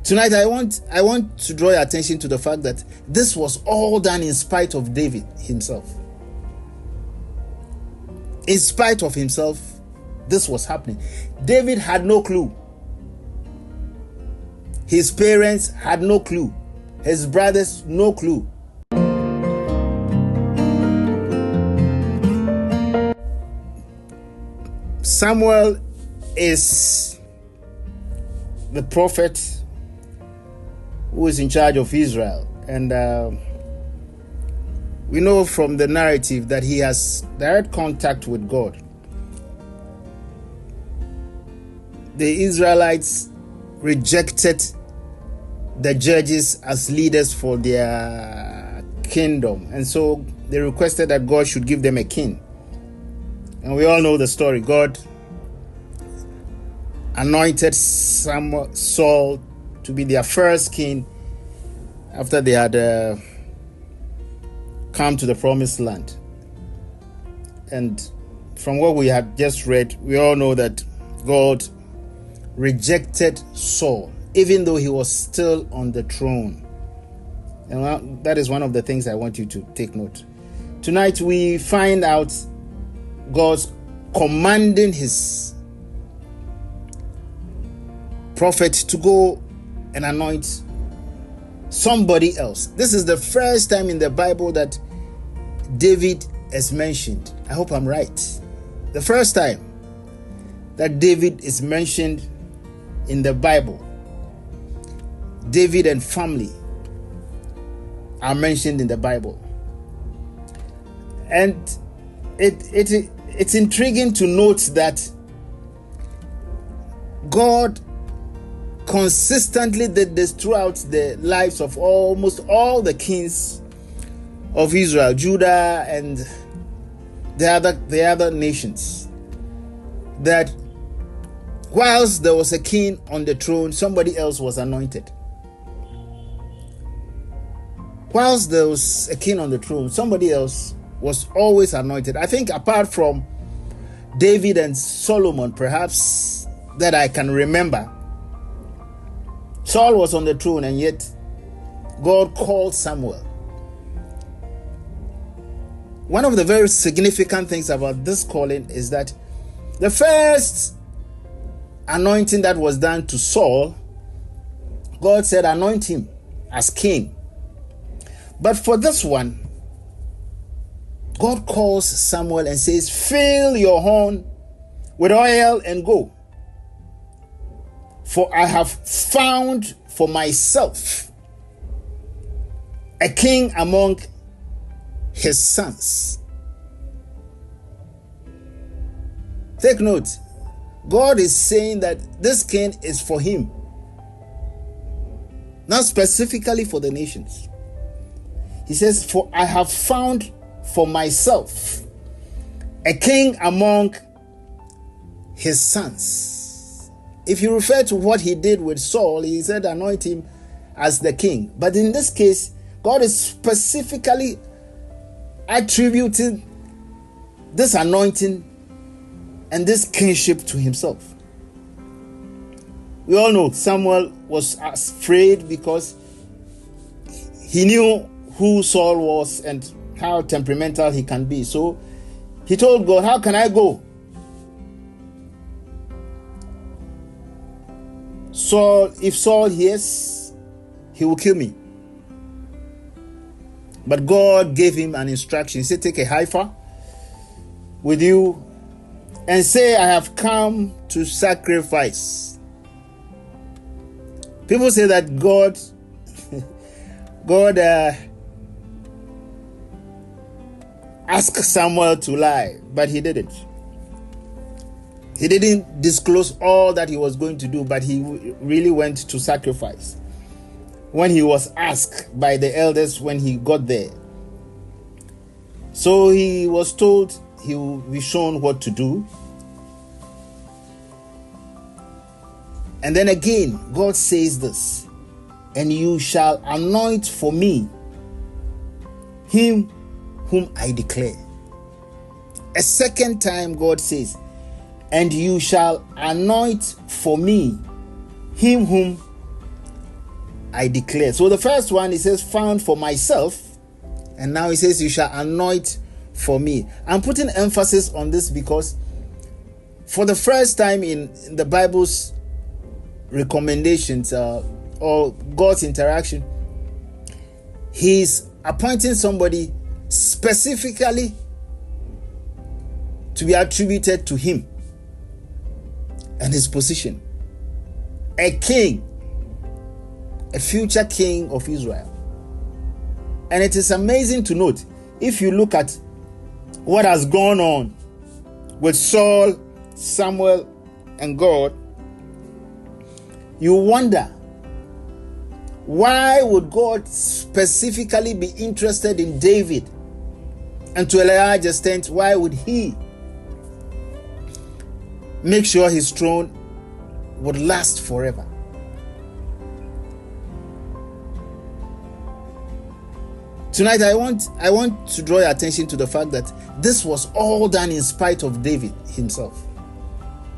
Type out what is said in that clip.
Tonight, I want to draw your attention to the fact that this was all done in spite of David himself. In spite of himself, this was happening. David had no clue. His parents had no clue. His brothers, no clue. Samuel is the prophet who is in charge of Israel. And we know from the narrative that he has direct contact with God. The Israelites rejected the judges as leaders for their kingdom. And so they requested that God should give them a king. And we all know the story. God anointed Saul to be their first king after they had come to the promised land. And from what we had just read, we all know that God rejected Saul, even though he was still on the throne. And that is one of the things I want you to take note. Tonight we find out God's commanding his prophet to go and anoint somebody else. This is the first time in the Bible that David is mentioned. I hope I'm right. The first time that David is mentioned in the Bible. David and family are mentioned in the Bible. And it's intriguing to note that God consistently did this throughout the lives of almost all the kings of Israel, Judah, and the other nations. That whilst there was a king on the throne, somebody else was anointed. Whilst there was a king on the throne, somebody else was always anointed. I think apart from David and Solomon, perhaps, that I can remember, Saul was on the throne, and yet God called Samuel. One of the very significant things about this calling is that the first anointing that was done to Saul, God said, anoint him as king. But for this one, God calls Samuel and says, fill your horn with oil and go. For I have found for myself a king among his sons. Take note. God is saying that this king is for him, not specifically for the nations. He says, for I have found for myself a king among his sons. If you refer to what he did with Saul, he said anoint him as the king. But in this case, God is specifically attributing this anointing and this kingship to himself. We all know Samuel was afraid because he knew who Saul was and how temperamental he can be. So he told God, how can I go? If Saul hears, he will kill me. But God gave him an instruction. He said, take a heifer with you and say, I have come to sacrifice. People say that God asked Samuel to lie, but he didn't. He didn't disclose all that he was going to do, but he really went to sacrifice when he was asked by the elders when he got there. So he was told he will be shown what to do. And then again, God says this, and you shall anoint for me him whom I declare. A second time, God says, and you shall anoint for me him whom I declare. So the first one, he says, found for myself. And now he says, you shall anoint for me. I'm putting emphasis on this because for the first time in the Bible's recommendations or God's interaction, he's appointing somebody specifically to be attributed to him and his position. A king, a future king of Israel. And it is amazing to note, if you look at what has gone on with Saul, Samuel, and God, you wonder, why would God specifically be interested in David? And to a large extent, why would he make sure his throne would last forever? Tonight, I want to draw your attention to the fact that this was all done in spite of David himself.